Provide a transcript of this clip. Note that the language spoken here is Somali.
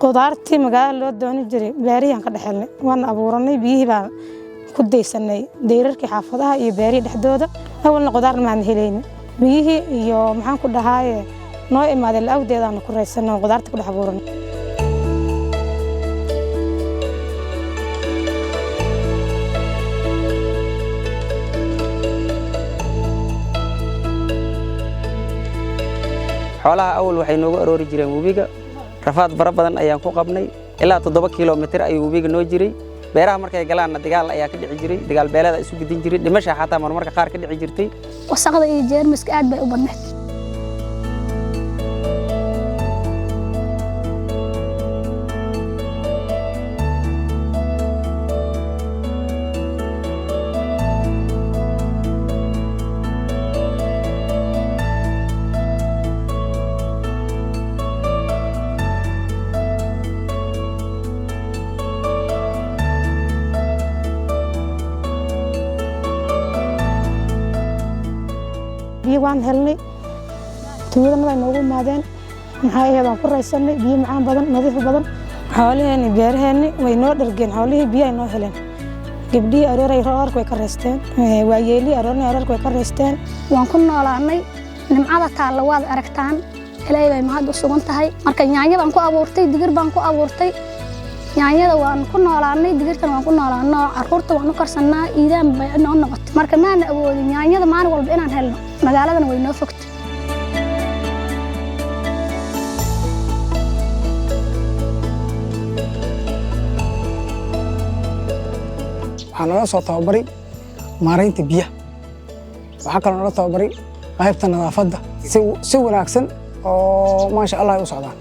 qudaartii magaalada loo dooni jiray beeriyan ka dhaxelnay waan abuuranay biyihii baa ku deysanay deyrarkii xaafadaha iyo beerihi dhexdooda awalna qudaar ma aan helaynin biyihii iyo maxaan ku dhahaye noo imaaday laawdeedaan ku raysanay qudaarta ku dhex abuuranay xoolaha awal waxay noogu aroori jireen webiga rafaad fara badan ayaan ku qabnay ilaa 7 kiiloomitir ayuu webiga noo jiray beeraha markay galaan dagaal ayaa ka dhici jiray dagaal beelada isu gidin jiray dhimasha xataa marmarka qaar ka dhici jirtay wasaqda iyo jeermiska aad bay u badnayd waan helnay tuuladana way noogu imaadeen maxaa ahaydaan ku raysanay biyo macaan badan nadiif badan xoolaheeni beeraheeni way noo dhargeen xoolihii biyo ay noo heleen gabdhihii arooray roorka way ka raysteen waayeelii aroornay aroorka way ka raysteen waan ku noolaanay nimcada taalla waad aragtaan ilaahay bay mahad u sugan tahay marka yaanyo baan ku abuurtay digir baan ku abuurtay yaanyada waan ku noolaanay digirtan waan ku noolaanay carruurta waan u karsanaa iidaan bay noo noqotay marka maana awoodin yaanyada maalin walba inaan helno magaaladana way noo fogtay waxaan nala soo tababaray maaraynta biyaha waxaa kaloo nala tababaray qaybta nadaafadda si wanaagsan oo maasha Allah ay u socdaan